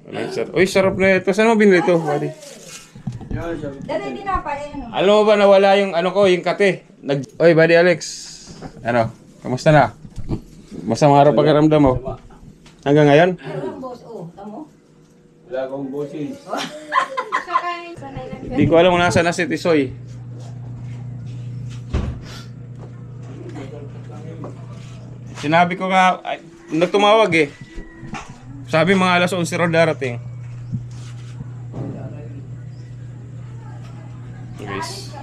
Uy, sarap na ito. Saan mo binili ito, buddy? Dali din na pa, ano? Alam mo ba nawala yung ano ko, yung kate? Oy, buddy Alex. Ano? Kamusta na? Masama araw pakiramdam mo? Hanggang ngayon? Ang boss, oh, tamo? Wala akong boses. Hindi ko alam kung nasa na si Tisoy. Sinabi ko nga, nagtumawag eh. Sabi mga alas 11 raw darating. Guys.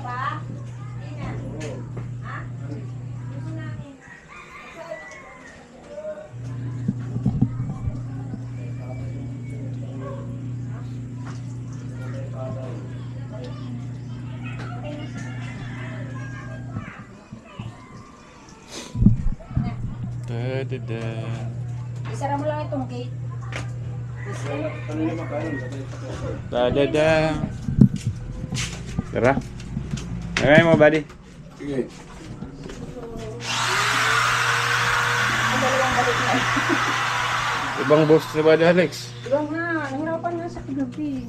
Isara mo lang itong gate. Tara. Ngayon mo, buddy. Sige. Ang dalawang balik na. Ibang boss si buddy Alex. Diba nga, nahirapan nga sa kagabi.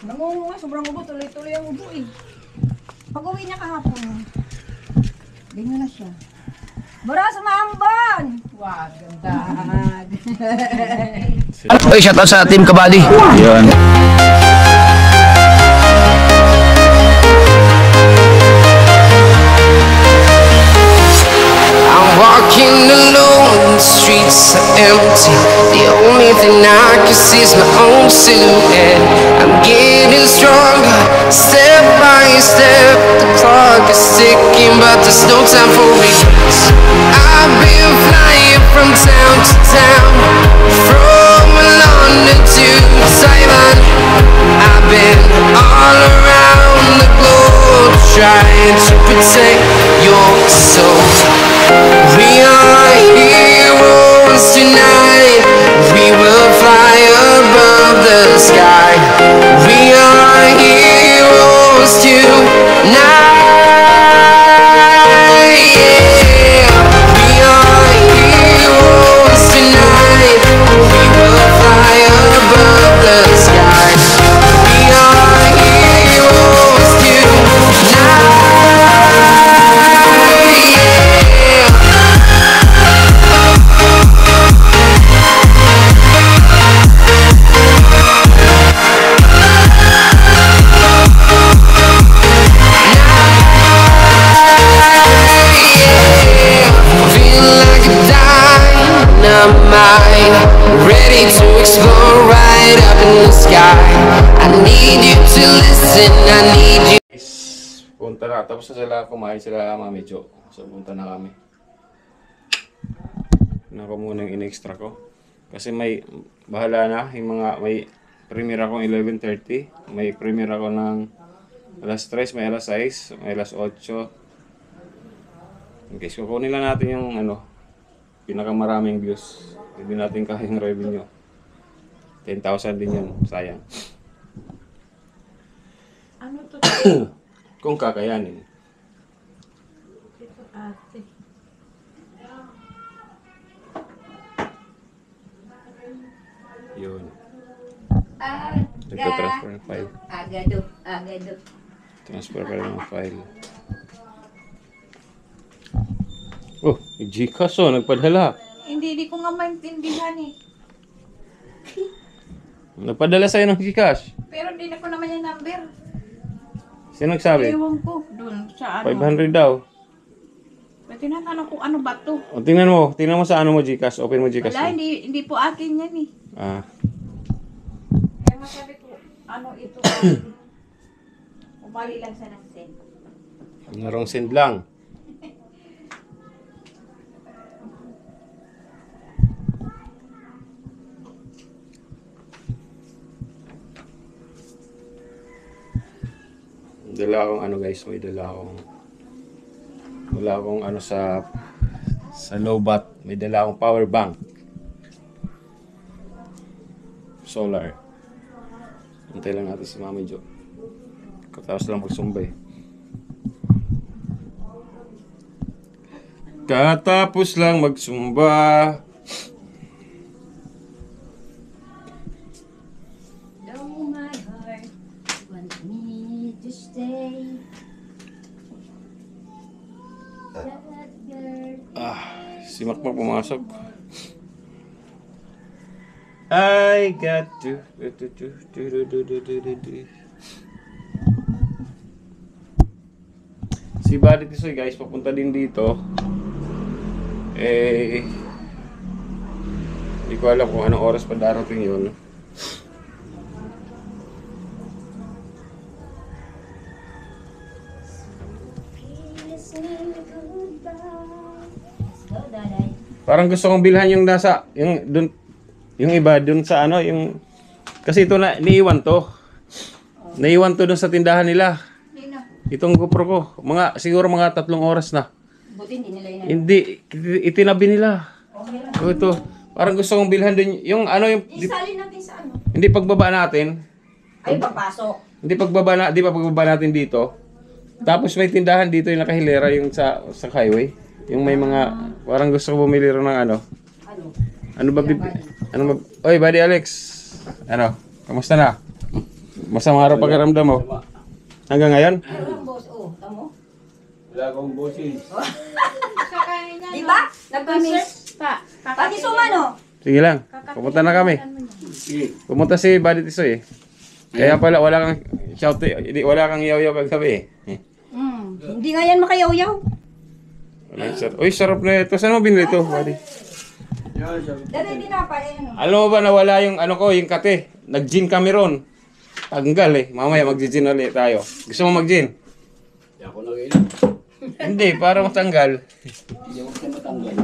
Nangungo nga, sobrang ubo, tuloy-tuloy ang ubo eh. Pag-uwi niya kahapon, ganyan na siya. Baras maambon! Wag, ganda. Oy, shout out sa Team Kabady. Yun. I'm walking alone, the streets are empty. The only thing I can see is my own silhouette. I'm getting stronger, step by step. The clock is ticking, but there's no time for regrets. I've been flying from town to town, from London to Taiwan. I've been all around the globe, trying to protect your soul. We are heroes tonight. We will fly above the sky. We are heroes tonight. Yeah. We are heroes tonight. We will fly above the sky. We are heroes tonight. Ready to explore right up in the sky. I need you to listen, I need you. Punta na. Tapos na sila kumain sila Mami Jo. So punta na kami. Nako muna yung in-extra ko. Kasi may bahala na yung mga may premiere ako 11:30. May premiere ako ng alas 3, may alas 6, may alas 8. Okay, so kunin lang natin yung ano pinakamaraming views. Hindi natin kayang revenue. 10,000 din yan. Sayang. Ano to? Kung kakayanin. Ito ate. Yun. Aga. Nagpa-transfer ng file. Agado. Agado. Transfer ka lang ng file. Oh, yung Gcash oh, nagpadala. Hindi ko nga maintindihan eh. Nagpadala sa'yo ng Gcash. Pero hindi na ko naman yung number. Sino nagsabi? Ewan ko dun sa ano. 500 daw. May tinatanong ko ano ba to? O, tingnan mo sa ano mo Gcash. Open mo Gcash. Wala, mo. hindi po akin yan eh. Ah, Kaya masabi ko, ano ito? Umali lang sa nasin. narong send lang. Dala akong ano guys, may dala akong ano sa lowbat, may dala akong power bank. Solar. Antay lang natin si Mami Jo. Katapos lang magsumbay. Katapos lang magsumba. Si Makmak pumasok. I got to. Si Buddy Tisoy guys, papunta din dito. Hindi ko alam kung anong oras pa darating yun. Parang gusto kong bilhan yung nasa, yung iba dun sa ano, yung, kasi ito na, niiwan to. Naiwan to dun sa tindahan nila. Itong GoPro ko, siguro mga 3 oras na. Buti hindi nila yun. Hindi, itinabi nila. So ito, parang gusto kong bilhan dun, yung ano, yung, Isalin natin sa ano? hindi pagbaba natin, Ay, papasok. di pa pagbaba natin dito. Tapos may tindahan dito yung nakahilera yung sa highway. Yung may mga, parang gusto ko bumili rin ng ano. Ano? Ano ba Oy, Buddy Alex. Ano? Kamusta na? Masama araw pakiramdam mo? Hanggang ngayon? Ano lang, boss? Oh, tamo? Wala akong boses. Di ba? Nag-miss. Pati sumano. Sige lang. Pumunta na kami. Pumunta si Buddy Tisoy eh. Kaya pala wala kang shout, wala kang yaw-yaw kagabi eh. Hindi nga yan makayaw-yaw. Uy, sarap na ito. Saan mo binili ito, Buddy? Dati dinapa eh. Ano? Alam mo ba nawala yung ano ko, yung kate? Nag-gin kami ron. Tanggal eh. Mamaya mag-gin ulit tayo. Gusto mo mag-gin? Hindi ako nag-inom. Hindi, para matanggal. Hindi ako siya matanggal.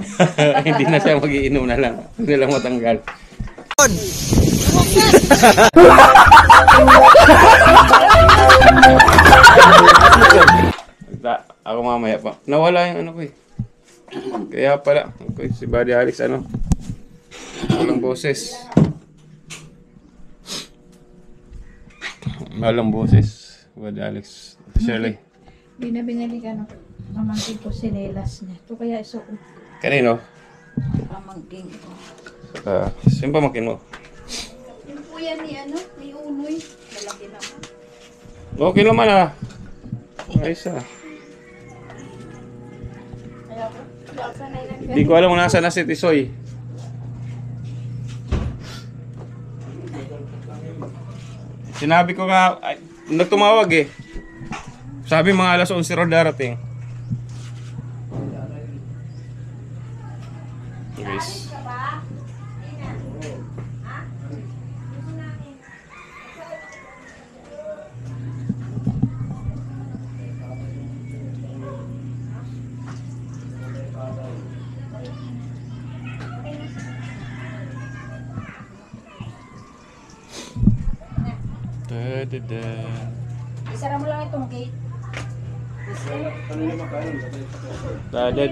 Hindi na siya mag-iinom na lang. Hindi lang matanggal. Ako mamaya pa. Nawala yung ano ko eh. Kaya pala, okay, si Buddy Alex ano. Walang boses. Walang boses. Buddy Alex. Shirley. Binabinili ka ng pamangkin ko sinelas niya. Ito kaya isuot. Kanino? Pamangking ko. Sino pa makin mo? Yung po yan ni ano, ni Unoy. Malaki naman. Okay naman ah. Ayos ah. Kaya po, sanay lang Hindi ko alam kung nasa na si Tisoy. Sinabi ko nga, nagtumawag eh. Sabi mga alas 11 raw darating. Guys. Da. Isara mo lang itong gate.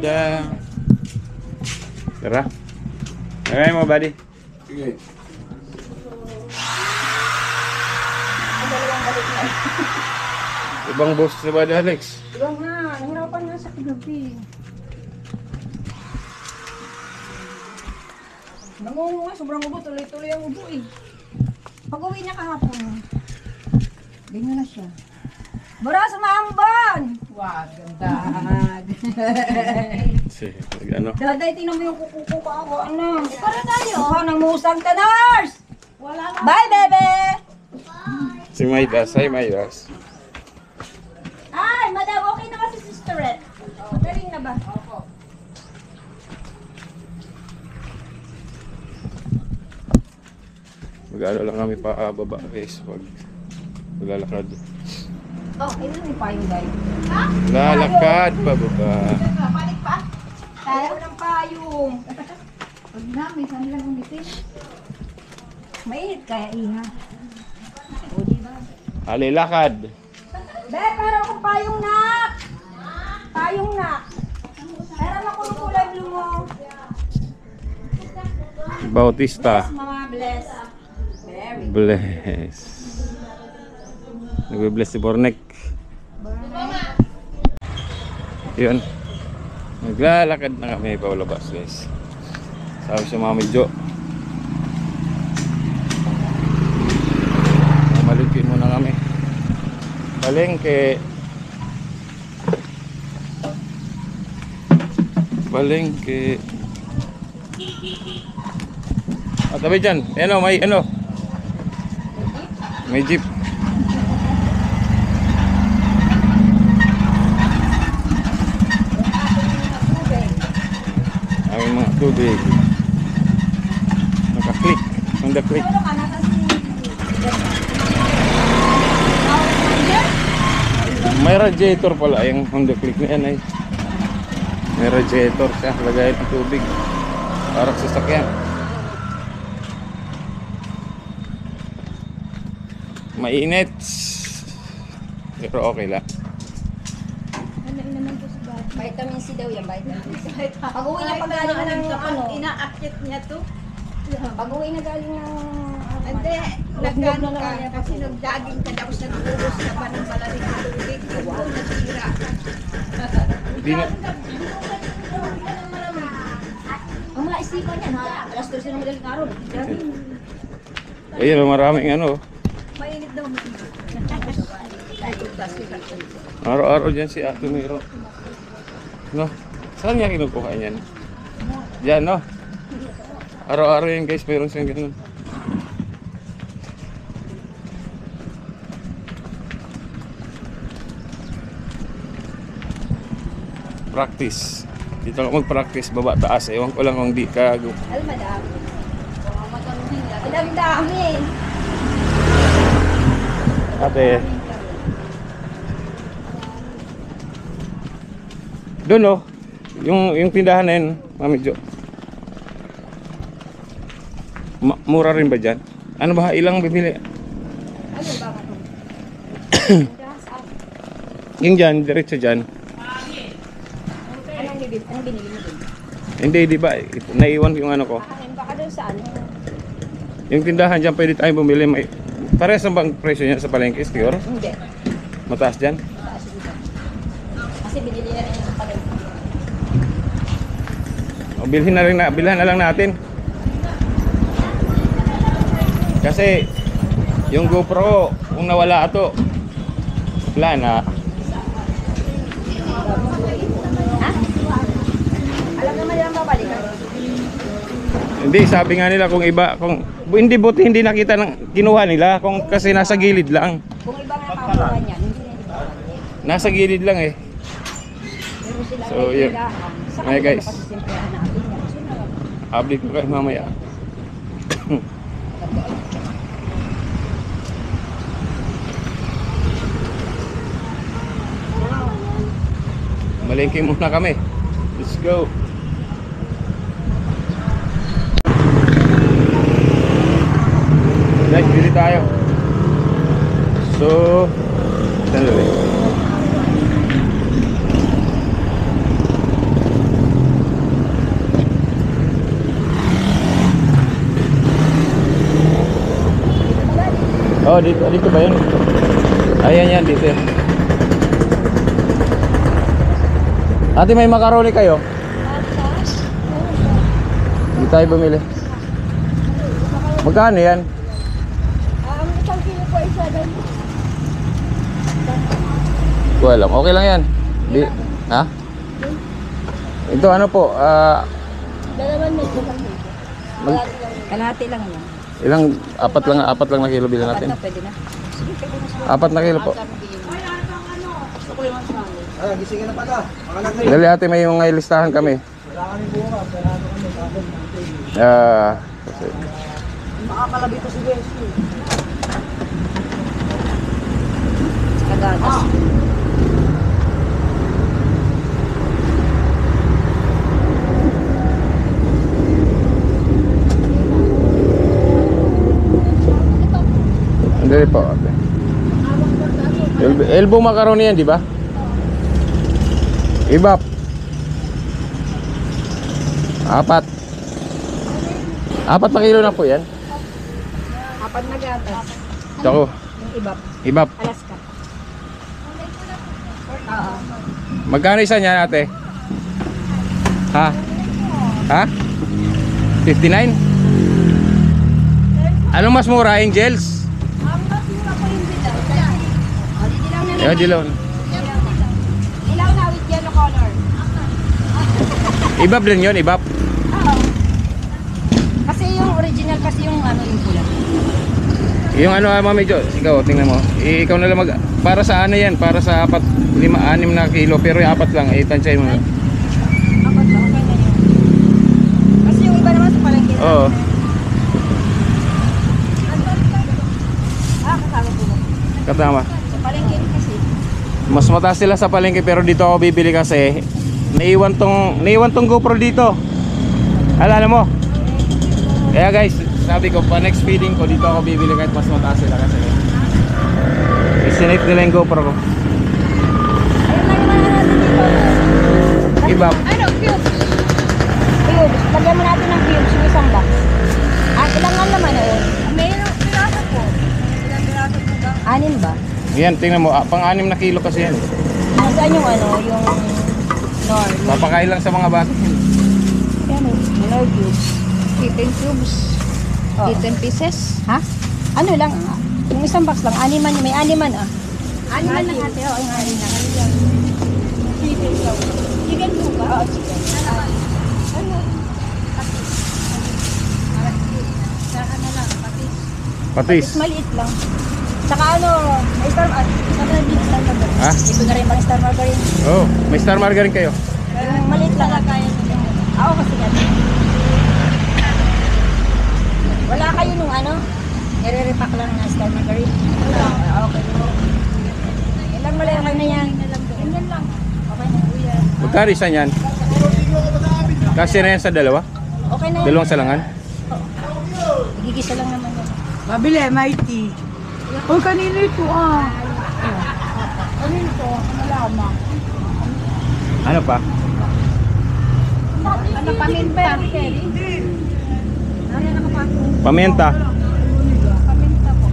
Da. Tara. Ngayon mo, buddy. Sige. Ang dalawang balik na. Ibang boss si Buddy Alex. Diba nga, nahirapan nga sa kagabi. Nangungo nga, sobrang ubo. Tuloy-tuloy ang ubo eh. Pag-uwi niya kahapon, ganyan na siya. Bara sa maamban! Wow, ganda. Ano? Daday, tinan mo yung kukuko ko ako. Ano? Para tayo. Oh, nang musang ka, nurse! Wala na. Bye, bebe! Si Maydas. Hi, Maydas. Ay, madam, okay na ba si Sisterette? Magaling na ba? Opo. Mag-ano lang kami pa baba guys. Maglalakad. Oh, ilan yung payong guys? Lalakad pa baba. Balik pa? Tayo ng payong. Pag namin, saan lang umitin? Mainit kaya, Iha. O, diba? Halilakad. Be, pero akong payong nak! Payong nak! Pero ako ng kulay blue mo. Bautista. Mama, bless. Very good. Bless. Nagbe-bless si Bornek. Yun. Naglalakad na kami paulabas guys. Sabi si Mami Jo. Mamalingkin muna kami. Palengke. Palengke. At tabi dyan, ano, may ano. May jeep. Ay, mga tubig. Naka-click. Honda click. Ano ka, nasa si... May radiator pala yung Honda click na yan ay. May radiator siya. Lagay ng tubig. Para sa sasakyan. Mainit. Pero okay lang. Ano naman po sa bata? Vitamin C daw yan, vitamin C. Pag-uwi na pag-galing ng ano, Inaakit niya to. pag-uwi na galing ng... Hindi, nagkano ka kasi nagdaging ka tapos nagubos ka pa ng malamig na tubig. Yung nasira ka. Hindi na. Ang mga isipan niya, na alas 13 ng madaling araw. Ayun, maraming ano. Mainit daw. Ay, tutas sila. Araw-araw dyan si Ate Miro. No? Saan niya kinukuha niyan? Diyan, no? Araw-araw yan guys, mayroon siyang ganun. Practice. Dito ako mag-practice, baba taas. Ewan ko lang kung di ka... Alam, madami. Ang dami. Ate. Doon no, yung tindahan na yun, Mami Jo. Mura rin ba dyan? Ano ba, ilang bibili? Ano ba ka? Yung dyan, diretso dyan. Anong binili mo din? Hindi, di ba? Naiwan yung ano ko. Baka doon sa ano? Yung tindahan dyan, pwede tayong bumili. May, parehas na bang presyo niya sa palengke, siguro? Hindi. Mataas dyan? Taas dito. Kasi binili na rin yung palengke. O, bilhin na lang natin. Kasi, yung GoPro, kung nawala ito, wala na. Ha? Alam naman nilang babalikan. Hindi, sabi nga nila kung iba, kung hindi buti hindi nakita ng kinuha nila, kung kasi nasa gilid lang. Kung iba nga pamulan yan, hindi na ito. Nasa gilid lang eh. Pero sila So, yun. Sa Ay, kanila guys. napasisimplihan natin yan. So, na- Update ko kayo mamaya. Malengke muna kami. Let's go. Guys, bili tayo. So, sandali. Oh, dito ba yun? Ayan yan, dito yan. Ate, may macaroni kayo? Hindi tayo bumili. Magkano yan? Isang kilo po isa doon. Ko alam. Okay lang yan. Di, ha? Ito ano po? Dalaman may isang kilo. Kalahati lang yan. Ilang? Apat lang na kilo bilhin natin. Apat na pwede na. Sige, pwede na. 4 na kilo po. Sukulim ang sangin. Dali ate, may mga listahan kami. Kasi Makakalabi ko si Bessie. Kagatas. Dali po ate. Elbow macaroni yan, di ba? Ibap. 4 na kilo na po yan. 4 na gatas. Tsako. Yung ibap. Ibap. Alaska. Oo. Magkano isa niyan ate? Ha? Ha? 59? Anong mas mura, Angels? Ang mas mura ko yung dilaw. Dilaw na Dilaw. Ilaw na with yellow color. Ibab din yun, ibab. Oo. Kasi yung original kasi yung ano yung pula. Yung ano, Mami Jo, ikaw, tingnan mo. Ikaw na lang para sa ano yan, para sa 4, 5, 6 na kilo, pero yung 4 lang, tansyahin mo na. Apat lang, okay na yun. Kasi yung iba naman sa palengke. Oo. Kasama po. Katama. Sa palengke kasi. Mas mataas sila sa palengke, pero dito ako bibili kasi naiwan tong GoPro dito. Alala mo? Kaya guys, sabi ko pa next feeding ko dito ako bibili kahit mas mataas sila kasi isinate nila yung GoPro ko. Ayun lang naman natin dito. Ibab. Ano? Cubes. Cubes. Lagyan mo natin ng cubes yung isang box. Ilang nga naman yun? Mayroong piraso po. Ilang piraso po ba? 6 ba? Yan, tingnan mo, pang 6 na kilo kasi yan. Nasaan yung ano, yung nor? Papakain lang sa mga bata. Yan o, nor cubes. 18 cubes. Oh. 18 pieces. Ha? Ano lang, yung isang box lang, 6 yun, may 6 ah. 6 na lang ate. Oo, yung 6 na. Chicken po ba? Oo, chicken. Ano? Patis. Saka na lang, patis. Patis. Maliit lang. Saka ano, may star margarine. Ha? Ito na rin mga star margarine. Oh, may star margarine kayo. Yung maliit lang. Kaya nila. Oo, kasi yan. Wala kayo nung ano? Nire-repack lang na star margarine. Okay. Ilan mo lang na yan? Ganyan lang. Okay na. Magkano isa niyan? Kasi na yan sa dalawa? Okay na yan. Dalawang salangan? Gigisa lang naman yan. Mabili, mighty. Oh, kanino ito ah? Kanino ito? Malama. Ano pa? Ano paminta? Paminta. Paminta po.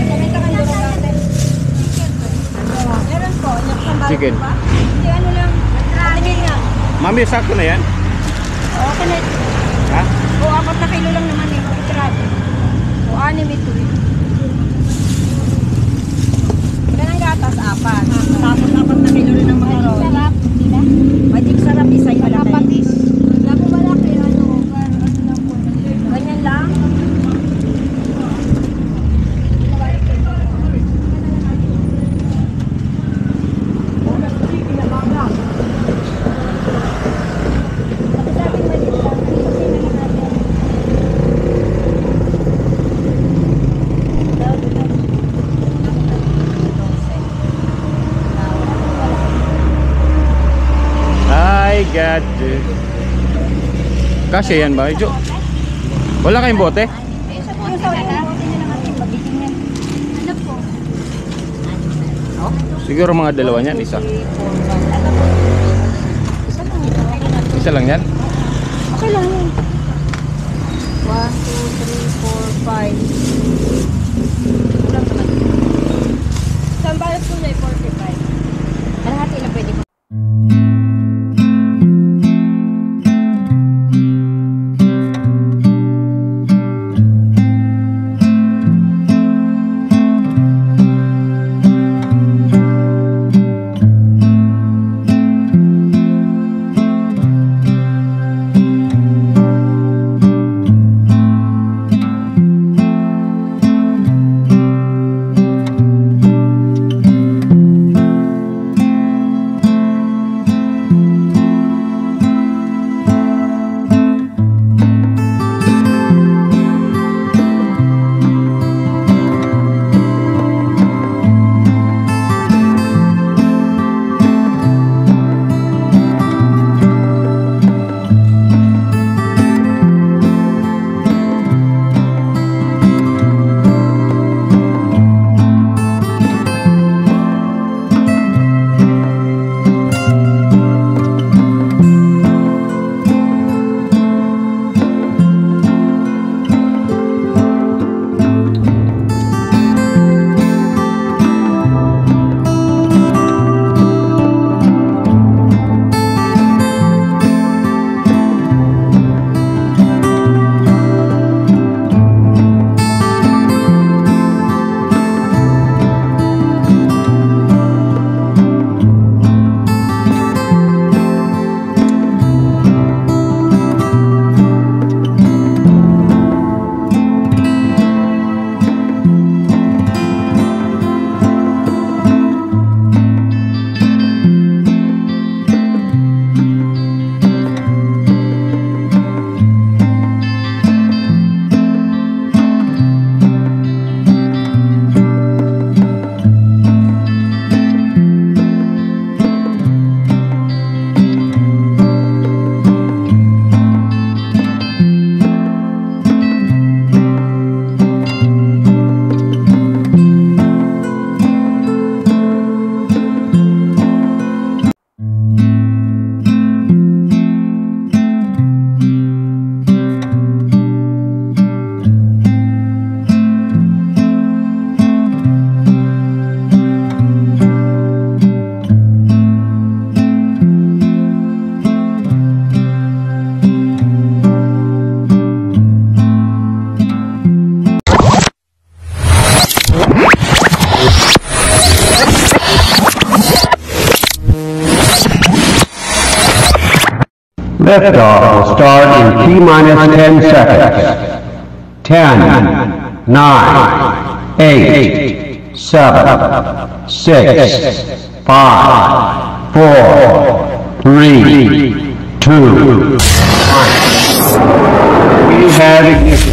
Paminta ka duro natin. Meron po. Yung sambal Chicken. ba? Hindi, ano lang. Tingin nga. Mami, sakto na yan? Okay na. Ha? O, 4 na kilo lang naman eh. Itirado. O, 6 ito eh. Ganang gatas, 4. Tapos 4 na kilo rin ng mga roll. Sarap. Hindi na. Magic sarap, isa yung malaki. Patis. Wala po malaki. Ano lang po. Ganyan lang. Ay, God. Kasi yan ba? Jo? Wala kayong bote? Yung sa ulit, bote na lang natin. Pabitin yan. Ano po? Siguro mga dalawa niyan, isa. 3, 4, 5. Isa lang ito. Okay na. Isa lang yan? Okay lang yun. 1, 2, 3, 4, 5. Kulang naman. Isang balat po na 45. Kalahati na pwede ko. Liftoff will start in T-minus 10 seconds. 10, 9, 8, 7, 6, 5, 4, 3, 2, 1. We have ignition.